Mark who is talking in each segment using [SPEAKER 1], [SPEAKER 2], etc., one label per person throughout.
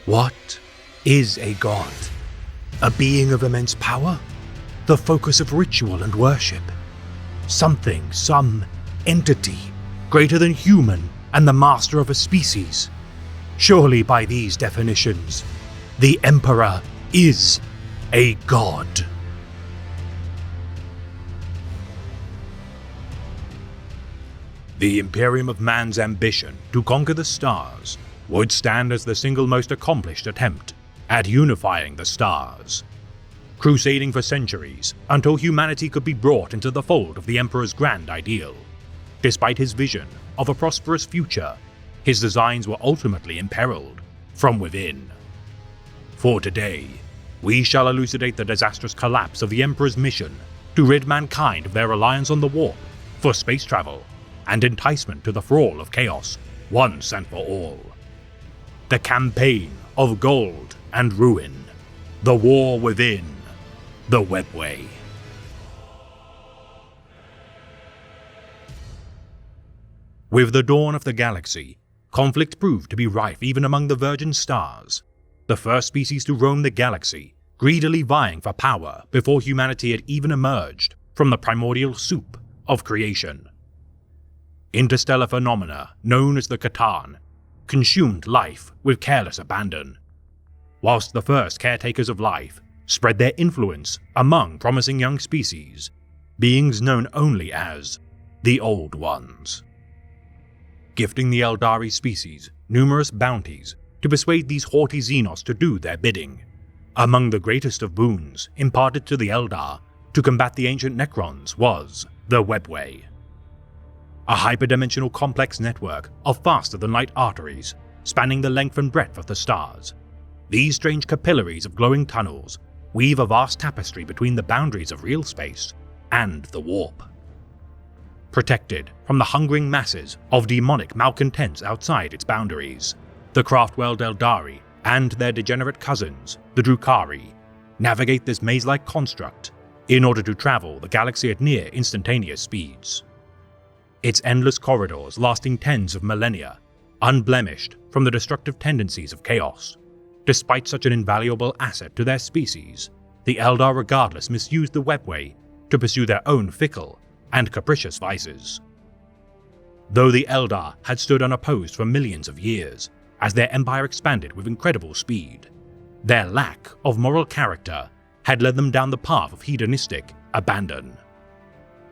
[SPEAKER 1] What is a god? A being of immense power? The focus of ritual and worship? Something, some entity, greater than human and the master of a species? Surely by these definitions, the Emperor is a god. The Imperium of man's ambition to conquer the stars would stand as the single most accomplished attempt at unifying the stars, crusading for centuries until humanity could be brought into the fold of the Emperor's grand ideal. Despite his vision of a prosperous future, his designs were ultimately imperiled from within. For today, we shall elucidate the disastrous collapse of the Emperor's mission to rid mankind of their reliance on the warp for space travel and enticement to the thrall of chaos once and for all. The campaign of gold and ruin, the war within the Webway. With the dawn of the galaxy, conflict proved to be rife even among the virgin stars, the first species to roam the galaxy, greedily vying for power before humanity had even emerged from the primordial soup of creation. Interstellar phenomena known as the C'tan consumed life with careless abandon, whilst the first caretakers of life spread their influence among promising young species, beings known only as the Old Ones, gifting the Eldari species numerous bounties to persuade these haughty Xenos to do their bidding. Among the greatest of boons imparted to the Eldar to combat the ancient Necrons was the Webway, a hyperdimensional complex network of faster-than-light arteries spanning the length and breadth of the stars. These strange capillaries of glowing tunnels weave a vast tapestry between the boundaries of real space and the warp. Protected from the hungering masses of demonic malcontents outside its boundaries, the Craftworld Eldari and their degenerate cousins, the Drukhari, navigate this maze-like construct in order to travel the galaxy at near instantaneous speeds. Its endless corridors lasting tens of millennia, unblemished from the destructive tendencies of chaos. Despite such an invaluable asset to their species, the Eldar regardless misused the Webway to pursue their own fickle and capricious vices. Though the Eldar had stood unopposed for millions of years, as their empire expanded with incredible speed, their lack of moral character had led them down the path of hedonistic abandon.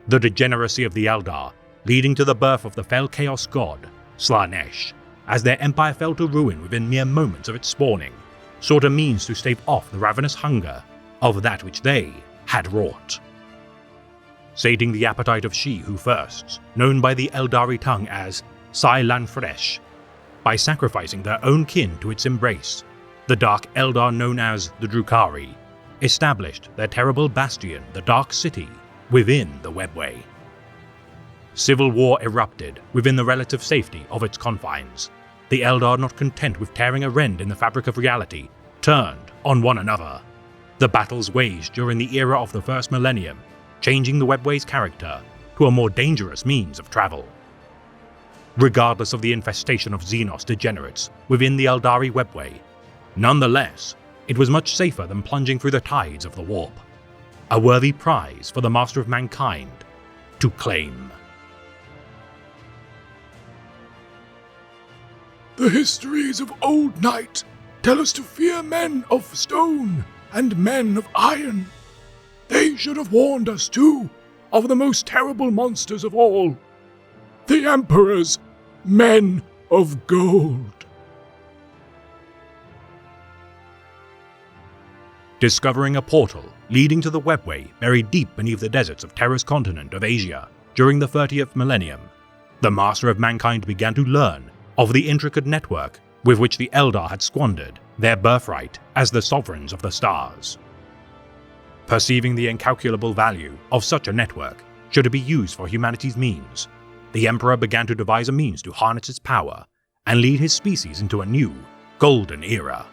[SPEAKER 1] The degeneracy of the Eldar leading to the birth of the fell chaos god, Slaanesh, as their empire fell to ruin within mere moments of its spawning, sought a means to stave off the ravenous hunger of that which they had wrought. Sating the appetite of she who firsts, known by the Eldari tongue as Sai Lan Fresh, by sacrificing their own kin to its embrace, the Dark Eldar known as the Drukhari established their terrible bastion, the Dark City, within the Webway. Civil war erupted within the relative safety of its confines. The Eldar, not content with tearing a rend in the fabric of reality, turned on one another. The battles waged during the era of the first millennium, changing the Webway's character to a more dangerous means of travel. Regardless of the infestation of Xenos degenerates within the Eldari Webway, nonetheless, it was much safer than plunging through the tides of the warp. A worthy prize for the master of mankind to claim.
[SPEAKER 2] The histories of old night tell us to fear men of stone and men of iron. They should have warned us too of the most terrible monsters of all, the Emperor's men of gold.
[SPEAKER 1] Discovering a portal leading to the Webway buried deep beneath the deserts of Terra's continent of Asia during the 30th millennium, the master of mankind began to learn of the intricate network with which the Eldar had squandered their birthright as the sovereigns of the stars. Perceiving the incalculable value of such a network should it be used for humanity's means, the Emperor began to devise a means to harness its power and lead his species into a new, golden era.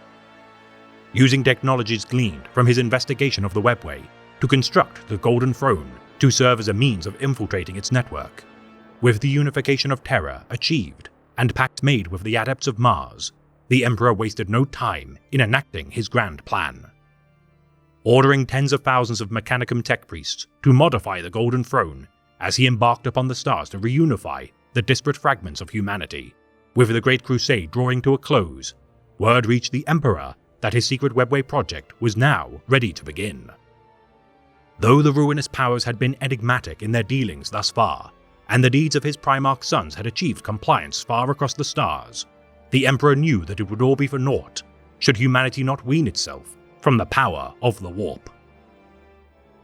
[SPEAKER 1] Using technologies gleaned from his investigation of the Webway to construct the Golden Throne to serve as a means of infiltrating its network, with the unification of Terra achieved and pact made with the adepts of Mars, the Emperor wasted no time in enacting his grand plan. Ordering tens of thousands of Mechanicum tech priests to modify the Golden Throne as he embarked upon the stars to reunify the disparate fragments of humanity, with the Great Crusade drawing to a close, word reached the Emperor that his secret Webway project was now ready to begin. Though the ruinous powers had been enigmatic in their dealings thus far, and the deeds of his Primarch sons had achieved compliance far across the stars, the Emperor knew that it would all be for naught should humanity not wean itself from the power of the warp.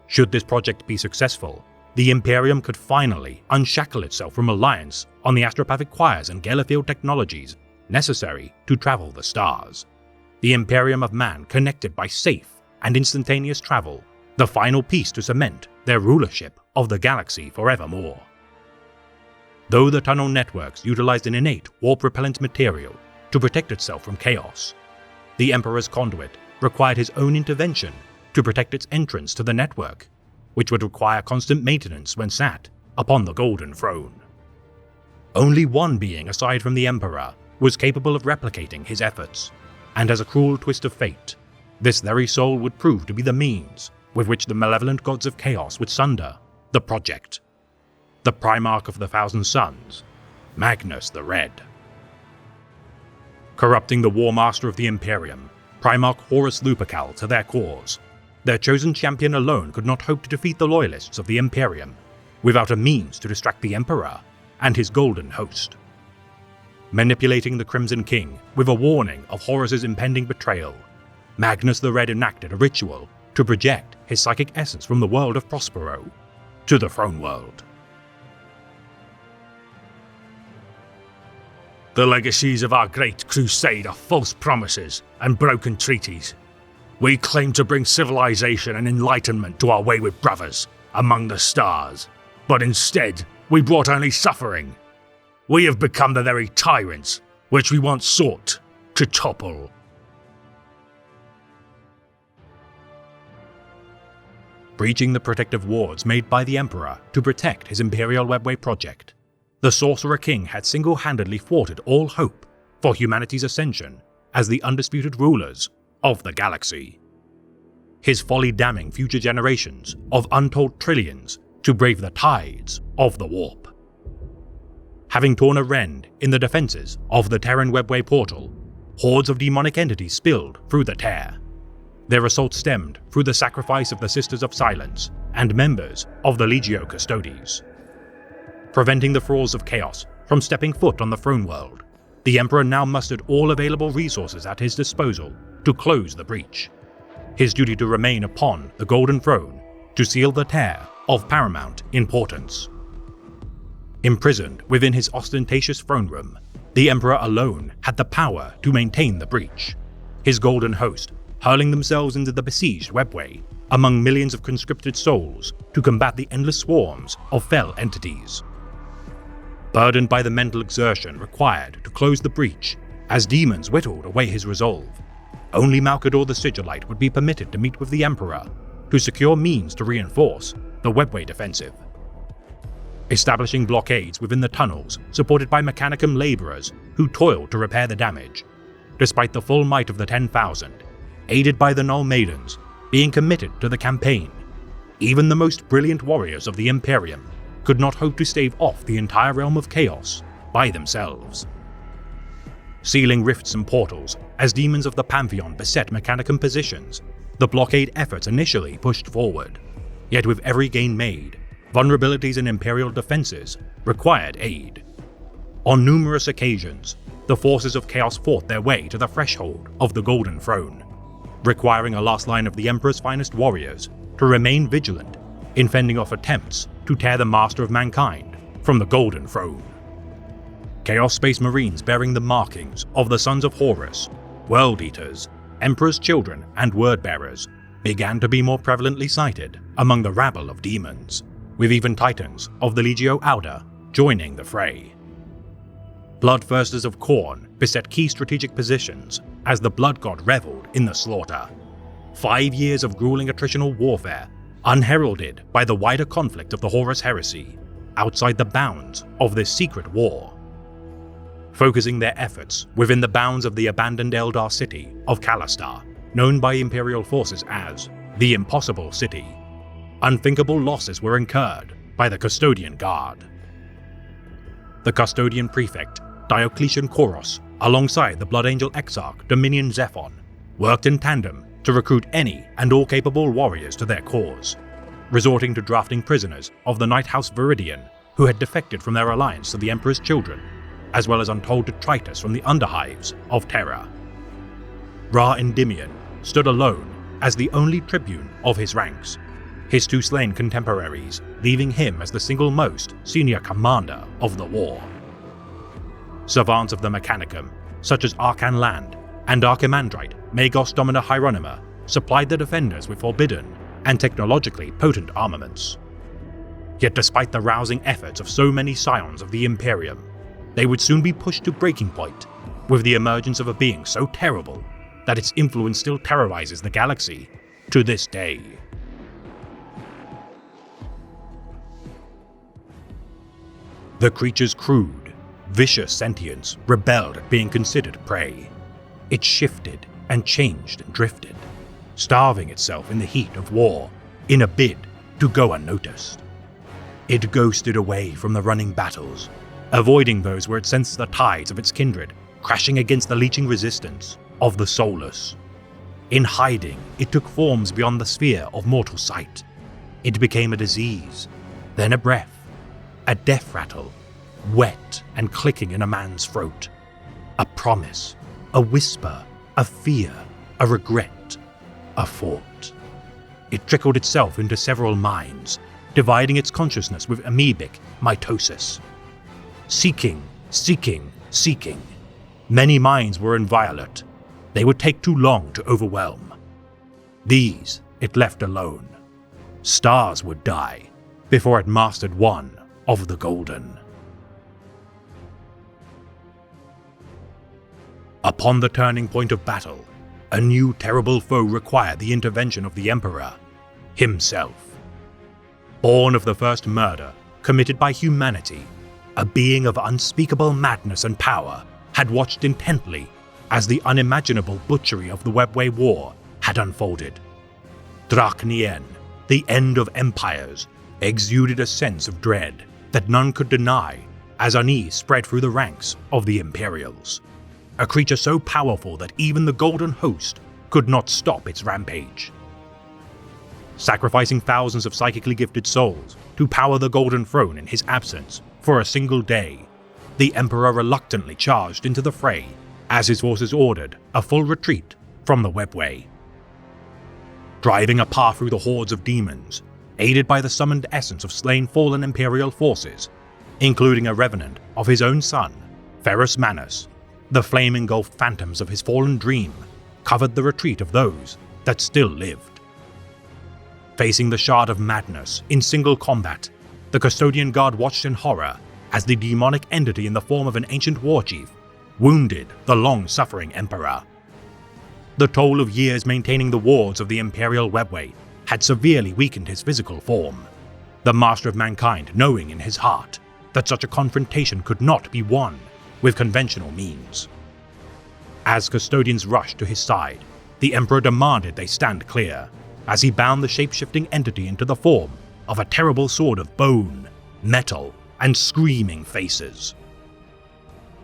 [SPEAKER 1] Should this project be successful, the Imperium could finally unshackle itself from reliance on the astropathic choirs and Gellerfield technologies necessary to travel the stars. The Imperium of Man connected by safe and instantaneous travel, the final piece to cement their rulership of the galaxy forevermore. Though the tunnel networks utilized an innate warp-repellent material to protect itself from chaos, the Emperor's conduit required his own intervention to protect its entrance to the network, which would require constant maintenance when sat upon the Golden Throne. Only one being aside from the Emperor was capable of replicating his efforts, and as a cruel twist of fate, this very soul would prove to be the means with which the malevolent gods of chaos would sunder the project. The Primarch of the Thousand Suns, Magnus the Red. Corrupting the War Master of the Imperium, Primarch Horus Lupercal, to their cause, their chosen champion alone could not hope to defeat the loyalists of the Imperium without a means to distract the Emperor and his golden host. Manipulating the Crimson King with a warning of Horus's impending betrayal, Magnus the Red enacted a ritual to project his psychic essence from the world of Prospero to the Throne World.
[SPEAKER 3] The legacies of our great crusade are false promises and broken treaties. We claim to bring civilization and enlightenment to our wayward brothers among the stars, but instead we brought only suffering. We have become the very tyrants which we once sought to topple.
[SPEAKER 1] Breaching the protective wards made by the Emperor to protect his Imperial Webway project, the Sorcerer King had single-handedly thwarted all hope for humanity's ascension as the undisputed rulers of the galaxy. His folly damning future generations of untold trillions to brave the tides of the warp. Having torn a rend in the defenses of the Terran Webway portal, hordes of demonic entities spilled through the tear. Their assault stemmed through the sacrifice of the Sisters of Silence and members of the Legio Custodes. Preventing the thralls of chaos from stepping foot on the Throne World, the Emperor now mustered all available resources at his disposal to close the breach. His duty to remain upon the Golden Throne to seal the tear of paramount importance. Imprisoned within his ostentatious throne room, the Emperor alone had the power to maintain the breach, his golden host hurling themselves into the besieged Webway among millions of conscripted souls to combat the endless swarms of fell entities. Burdened by the mental exertion required to close the breach as demons whittled away his resolve, only Malcador the Sigillite would be permitted to meet with the Emperor to secure means to reinforce the Webway defensive. Establishing blockades within the tunnels supported by Mechanicum laborers who toiled to repair the damage, despite the full might of the 10,000, aided by the Null Maidens, being committed to the campaign, even the most brilliant warriors of the Imperium could not hope to stave off the entire realm of chaos by themselves. Sealing rifts and portals as demons of the Pantheon beset Mechanicum positions, the blockade efforts initially pushed forward, yet with every gain made, vulnerabilities in Imperial defenses required aid. On numerous occasions, the forces of chaos fought their way to the threshold of the Golden Throne, requiring a last line of the Emperor's finest warriors to remain vigilant in fending off attempts to tear the Master of Mankind from the Golden Throne. Chaos Space Marines bearing the markings of the Sons of Horus, World Eaters, Emperor's Children, and Word-Bearers began to be more prevalently sighted among the rabble of demons, with even Titans of the Legio Auda joining the fray. Bloodthirsters of Khorne beset key strategic positions as the Blood God reveled in the slaughter. 5 years of grueling attritional warfare, unheralded by the wider conflict of the Horus Heresy, outside the bounds of this secret war. focusing their efforts within the bounds of the abandoned Eldar city of Kalastar, known by Imperial forces as the Impossible City. Unthinkable losses were incurred by the Custodian Guard. The Custodian Prefect, Diocletian Koros, alongside the Blood Angel Exarch Dominion Zephon, worked in tandem to recruit any and all capable warriors to their cause, resorting to drafting prisoners of the Night House Viridian who had defected from their alliance to the Emperor's children, as well as untold detritus from the Underhives of Terra. Ra Endymion stood alone as the only tribune of his ranks, his two slain contemporaries leaving him as the single most senior commander of the war. Savants of the Mechanicum, such as Arcan Land and Archimandrite Magos Domina Hieronyma, supplied the defenders with forbidden and technologically potent armaments. Yet despite the rousing efforts of so many scions of the Imperium, they would soon be pushed to breaking point with the emergence of a being so terrible that its influence still terrorizes the galaxy to this day. The creature's crude, vicious sentience rebelled at being considered prey. It shifted and changed and drifted, starving itself in the heat of war in a bid to go unnoticed. It ghosted away from the running battles, avoiding those where it sensed the tides of its kindred crashing against the leeching resistance of the soulless. In hiding, it took forms beyond the sphere of mortal sight. It became a disease, then a breath, a death rattle, wet and clicking in a man's throat, a promise, a whisper, a fear, a regret, a thought. It trickled itself into several minds, dividing its consciousness with amoebic mitosis. Seeking, seeking, seeking. Many minds were inviolate. They would take too long to overwhelm. These it left alone. Stars would die before it mastered one of the golden. Upon the turning point of battle, a new terrible foe required the intervention of the Emperor himself. Born of the first murder committed by humanity, a being of unspeakable madness and power had watched intently as the unimaginable butchery of the Webway War had unfolded. Drak'Nien, the end of empires, exuded a sense of dread that none could deny as unease spread through the ranks of the Imperials. A creature so powerful that even the Golden Host could not stop its rampage. Sacrificing thousands of psychically gifted souls to power the Golden Throne in his absence for a single day, the Emperor reluctantly charged into the fray as his forces ordered a full retreat from the Webway. Driving a path through the hordes of demons, aided by the summoned essence of slain fallen Imperial forces, including a revenant of his own son, Ferrus Manus, the flame-engulfed phantoms of his fallen dream covered the retreat of those that still lived. Facing the Shard of Madness in single combat, the Custodian Guard watched in horror as the demonic entity in the form of an ancient war chief wounded the long-suffering Emperor. The toll of years maintaining the wards of the Imperial Webway had severely weakened his physical form, the Master of Mankind knowing in his heart that such a confrontation could not be won with conventional means. As custodians rushed to his side, the Emperor demanded they stand clear, as he bound the shape-shifting entity into the form of a terrible sword of bone, metal, and screaming faces.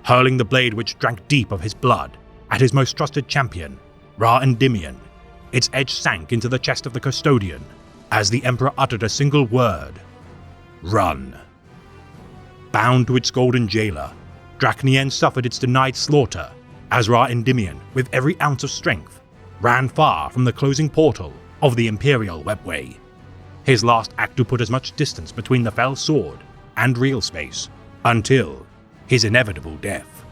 [SPEAKER 1] Hurling the blade which drank deep of his blood at his most trusted champion, Ra Endymion, its edge sank into the chest of the custodian as the Emperor uttered a single word: "Run." Bound to its golden jailer, Drak'Nien suffered its denied slaughter as Ra Endymion, with every ounce of strength, ran far from the closing portal of the Imperial Webway, his last act to put as much distance between the fell sword and real space until his inevitable death.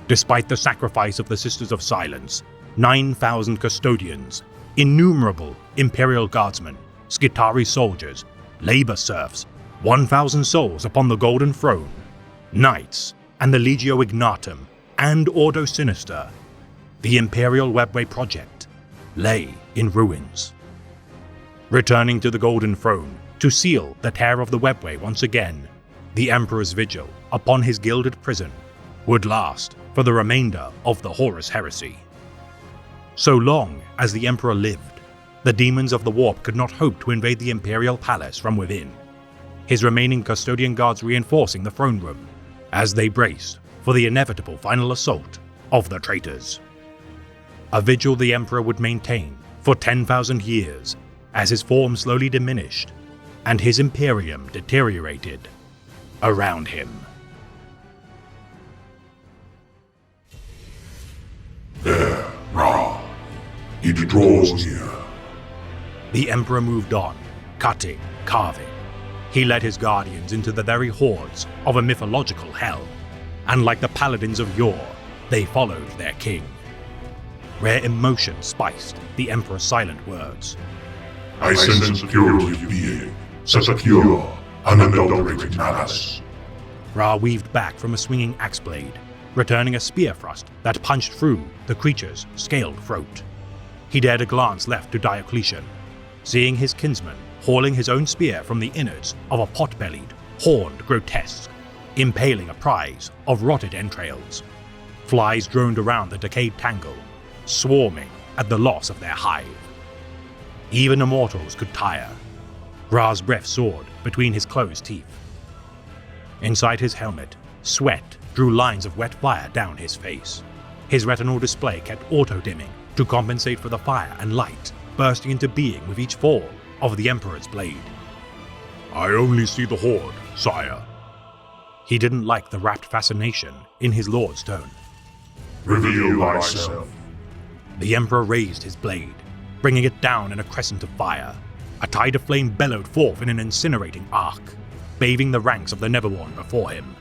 [SPEAKER 1] Despite the sacrifice of the Sisters of Silence, 9,000 custodians, innumerable Imperial Guardsmen, Skitarii soldiers, labor serfs, 1,000 souls upon the Golden Throne, knights, and the Legio Ignatum, and Ordo Sinister, the Imperial Webway project lay in ruins. Returning to the Golden Throne to seal the tear of the Webway once again, the Emperor's vigil upon his gilded prison would last for the remainder of the Horus Heresy. So long as the Emperor lived, the demons of the warp could not hope to invade the Imperial Palace from within, his remaining custodian guards reinforcing the throne room as they braced for the inevitable final assault of the traitors. A vigil the Emperor would maintain for 10,000 years as his form slowly diminished and his Imperium deteriorated around him.
[SPEAKER 2] There, Ra. It draws near.
[SPEAKER 1] The Emperor moved on, cutting, carving. He led his guardians into the very hordes of a mythological hell, and like the paladins of yore, they followed their king. Rare emotion spiced the Emperor's silent words.
[SPEAKER 2] I sense purity of being, such a pure, unadulterated malice.
[SPEAKER 1] Ra weaved back from a swinging axe blade, returning a spear thrust that punched through the creature's scaled throat. He dared a glance left to Diocletian, seeing his kinsman hauling his own spear from the innards of a pot-bellied, horned grotesque, impaling a prize of rotted entrails. Flies droned around the decayed tangle, swarming at the loss of their hive. Even immortals could tire. Ra's breath soared between his closed teeth. Inside his helmet, sweat drew lines of wet fire down his face. His retinal display kept auto-dimming to compensate for the fire and light bursting into being with each fall of the Emperor's blade.
[SPEAKER 2] I only see the horde, sire.
[SPEAKER 1] He didn't like the rapt fascination in his lord's tone.
[SPEAKER 2] Reveal thyself.
[SPEAKER 1] The Emperor raised his blade, bringing it down in a crescent of fire. A tide of flame bellowed forth in an incinerating arc, bathing the ranks of the Neverborn before him.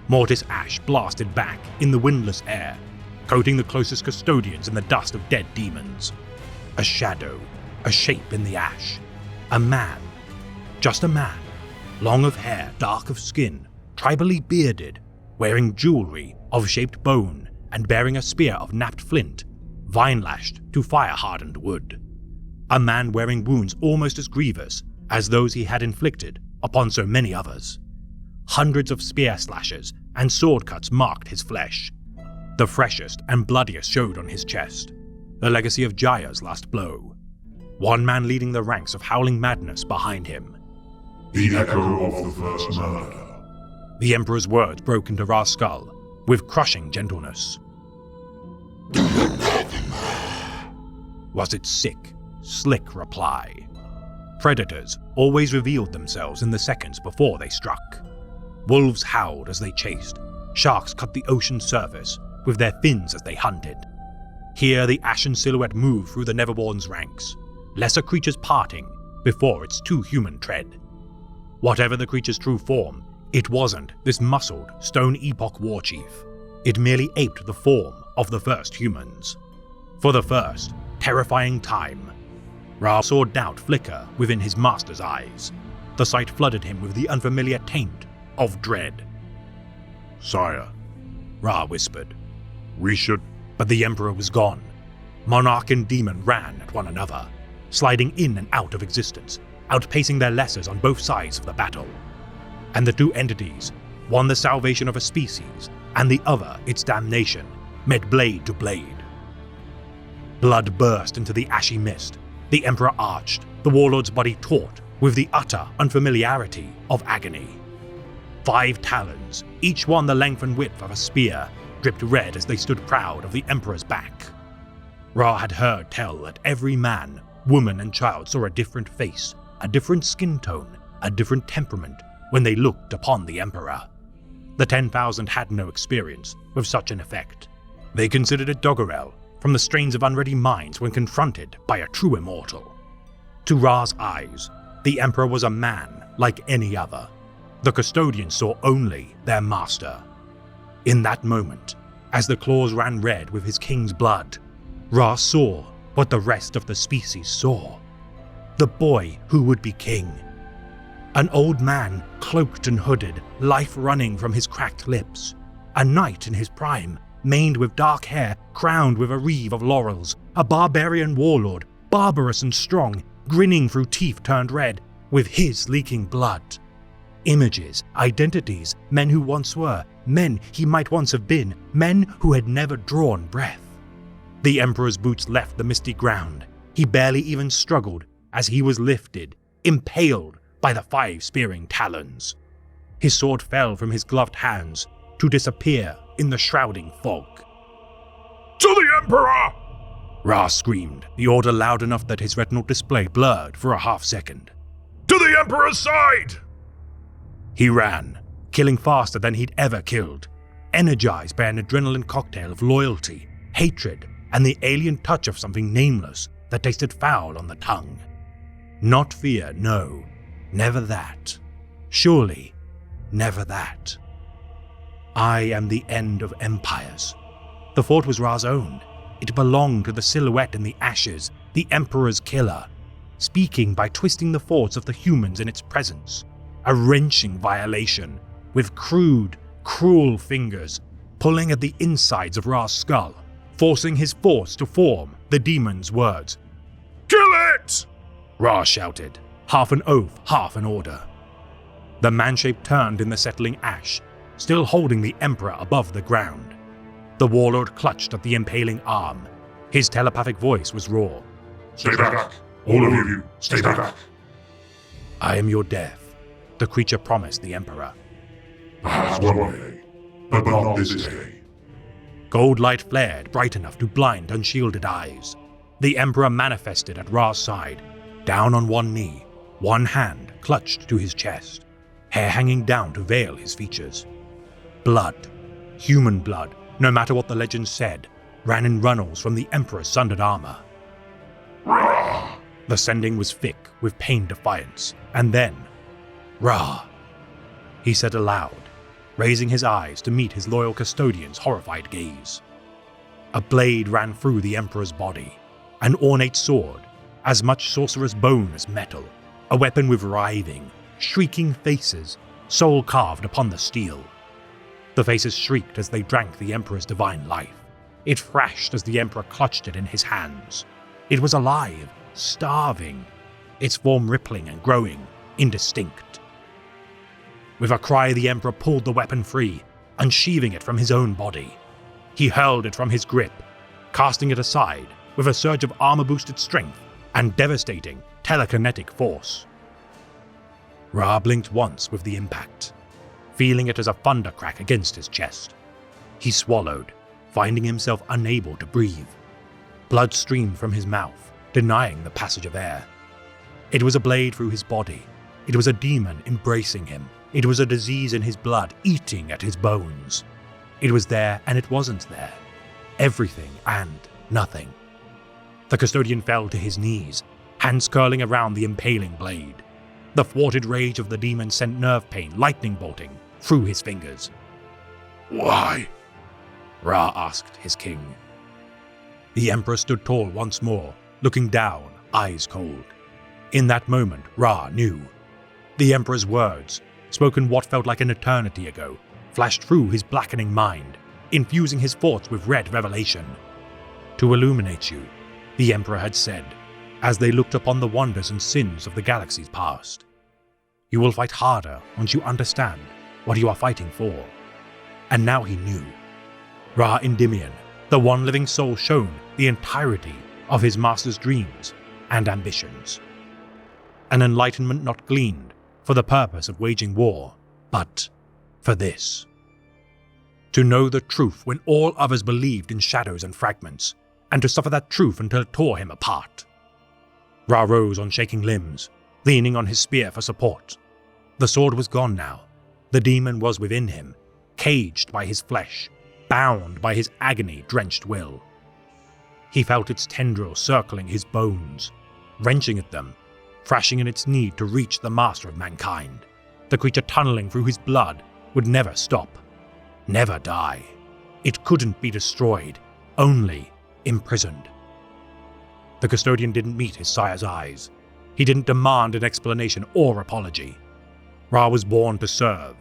[SPEAKER 1] Mortis ash blasted back in the windless air, coating the closest custodians in the dust of dead demons. A shadow, a shape in the ash. A man. Just a man. Long of hair, dark of skin, tribally bearded, wearing jewelry of shaped bone and bearing a spear of napped flint, vine-lashed to fire-hardened wood. A man wearing wounds almost as grievous as those he had inflicted upon so many others. Hundreds of spear slashes and sword cuts marked his flesh. The freshest and bloodiest showed on his chest, the legacy of Jaya's last blow. One man leading the ranks of howling madness behind him.
[SPEAKER 2] The echo of the first murder.
[SPEAKER 1] The Emperor's words broke into Ra's skull with crushing gentleness. Was its sick, slick reply. Predators always revealed themselves in the seconds before they struck. Wolves howled as they chased. Sharks cut the ocean's surface with their fins as they hunted. Here the ashen silhouette moved through the Neverborn's ranks, lesser creatures parting before its too human tread. Whatever the creature's true form, it wasn't this muscled Stone Epoch warchief. It merely aped the form of the first humans. For the first, terrifying time, Ra saw doubt flicker within his master's eyes. The sight flooded him with the unfamiliar taint of dread.
[SPEAKER 2] Sire,
[SPEAKER 1] Ra whispered.
[SPEAKER 2] we should...
[SPEAKER 1] But the Emperor was gone. Monarch and demon ran at one another, sliding in and out of existence, outpacing their lessers on both sides of the battle. And the two entities, one the salvation of a species, and the other its damnation, met blade to blade. Blood burst into the ashy mist. The Emperor arched, the warlord's body taut with the utter unfamiliarity of agony. 5 talons, each one the length and width of a spear, dripped red as they stood proud of the Emperor's back. Ra had heard tell that every man, woman and child saw a different face, a different skin tone, a different temperament when they looked upon the Emperor. The 10,000 had no experience with such an effect. They considered it doggerel from the strains of unready minds when confronted by a true immortal. To Ra's eyes, the Emperor was a man like any other. The custodians saw only their master. In that moment, as the claws ran red with his king's blood, Ra saw what the rest of the species saw. The boy who would be king. An old man, cloaked and hooded, life running from his cracked lips. A knight in his prime, maned with dark hair, crowned with a wreath of laurels. A barbarian warlord, barbarous and strong, grinning through teeth turned red, with his leaking blood. Images, identities, men who once were, men he might once have been, men who had never drawn breath. The Emperor's boots left the misty ground. He barely even struggled as he was lifted, impaled by the 5 spearing talons. His sword fell from his gloved hands to disappear in the shrouding fog.
[SPEAKER 2] To the Emperor!
[SPEAKER 1] Ra screamed, the order loud enough that his retinal display blurred for a half-second.
[SPEAKER 2] To the Emperor's side!
[SPEAKER 1] He ran, killing faster than he'd ever killed, energized by an adrenaline cocktail of loyalty, hatred, and the alien touch of something nameless that tasted foul on the tongue. Not fear, no, never that. Surely, never that. I am the end of empires. The fort was Ra's own. It belonged to the silhouette in the ashes, the Emperor's killer, speaking by twisting the thoughts of the humans in its presence. A wrenching violation, with crude, cruel fingers, pulling at the insides of Ra's skull, forcing his force to form the demon's words.
[SPEAKER 2] Kill it!
[SPEAKER 1] Ra shouted, half an oath, half an order. The man-shape turned in the settling ash, still holding the Emperor above the ground. The warlord clutched at the impaling arm. His telepathic voice was raw.
[SPEAKER 2] Stay back! All of you, stay back!
[SPEAKER 1] I am your death, the creature promised the Emperor.
[SPEAKER 2] Perhaps one day, but not this day.
[SPEAKER 1] Gold light flared bright enough to blind unshielded eyes. The Emperor manifested at Ra's side, down on one knee, one hand clutched to his chest, hair hanging down to veil his features. Blood, human blood, no matter what the legends said, ran in runnels from the Emperor's sundered armor.
[SPEAKER 2] Ra!
[SPEAKER 1] The sending was thick with pain defiance, and then, Ra, he said aloud, raising his eyes to meet his loyal custodian's horrified gaze. A blade ran through the Emperor's body, an ornate sword, as much sorcerer's bone as metal, a weapon with writhing, shrieking faces, soul carved upon the steel. The faces shrieked as they drank the Emperor's divine life. It thrashed as the Emperor clutched it in his hands. It was alive, starving, its form rippling and growing, indistinct. With a cry, the Emperor pulled the weapon free, unsheathing it from his own body. He hurled it from his grip, casting it aside with a surge of armor-boosted strength and devastating telekinetic force. Ra blinked once with the impact, feeling it as a thunder crack against his chest. He swallowed, finding himself unable to breathe. Blood streamed from his mouth, denying the passage of air. It was a blade through his body. It was a demon embracing him. It was a disease in his blood eating at his bones. It was there and it wasn't there. Everything and nothing. The custodian fell to his knees, hands curling around the impaling blade. The thwarted rage of the demon sent nerve pain lightning bolting through his fingers.
[SPEAKER 2] Why?
[SPEAKER 1] Ra asked his king. The Emperor stood tall once more, looking down, eyes cold. In that moment, Ra knew. The Emperor's words, spoken what felt like an eternity ago, flashed through his blackening mind, infusing his thoughts with red revelation. To illuminate you, the Emperor had said, as they looked upon the wonders and sins of the galaxy's past. You will fight harder once you understand what you are fighting for. And now he knew. Ra Endymion, the one living soul, shown the entirety of his master's dreams and ambitions. An enlightenment not gleaned for the purpose of waging war, but for this. To know the truth when all others believed in shadows and fragments, and to suffer that truth until it tore him apart. Ra rose on shaking limbs, leaning on his spear for support. The sword was gone now. The demon was within him, caged by his flesh, bound by his agony-drenched will. He felt its tendrils circling his bones, wrenching at them, thrashing in its need to reach the master of mankind. The creature tunneling through his blood would never stop, never die. It couldn't be destroyed, only imprisoned. The custodian didn't meet his sire's eyes. He didn't demand an explanation or apology. Ra was born to serve,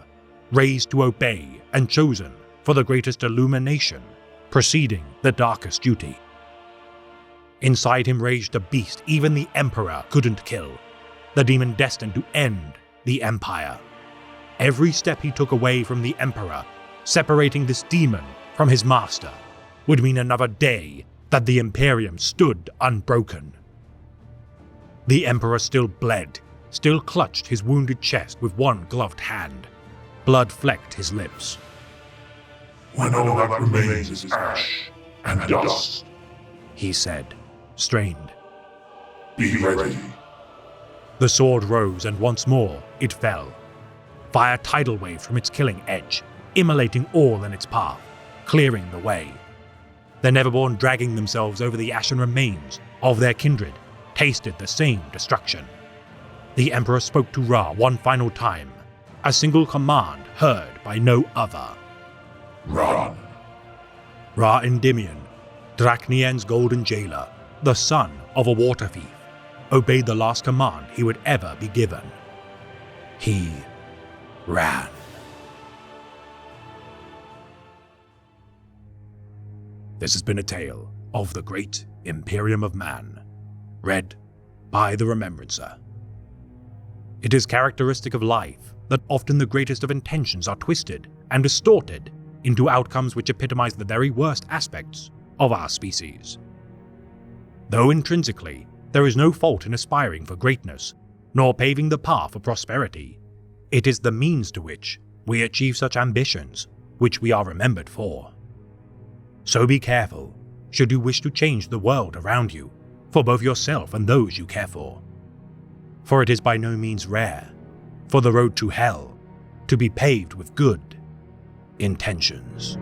[SPEAKER 1] raised to obey, and chosen for the greatest illumination, preceding the darkest duty. Inside him raged a beast even the Emperor couldn't kill, the demon destined to end the Empire. Every step he took away from the Emperor Separating this demon from his master would mean another day that the Imperium stood unbroken. The Emperor still bled, still clutched his wounded chest with one gloved hand. Blood flecked his lips.
[SPEAKER 2] "When all that remains is ash and dust,"
[SPEAKER 1] he said, strained.
[SPEAKER 2] "be ready."
[SPEAKER 1] The sword rose and once more it fell. Fire tidal waved from its killing edge, immolating all in its path, clearing the way. The Neverborn, dragging themselves over the ashen remains of their kindred, tasted the same destruction. The Emperor spoke to Ra one final time, a single command heard by no other.
[SPEAKER 2] "Run."
[SPEAKER 1] Ra Endymion, Draknien's golden jailer, the son of a water thief, obeyed the last command he would ever be given. He ran. This has been a tale of the Great Imperium of Man, read by the Remembrancer. It is characteristic of life that often the greatest of intentions are twisted and distorted into outcomes which epitomize the very worst aspects of our species. Though intrinsically there is no fault in aspiring for greatness, nor paving the path for prosperity, it is the means to which we achieve such ambitions which we are remembered for. So be careful should you wish to change the world around you, for both yourself and those you care for. For it is by no means rare for the road to hell to be paved with good intentions.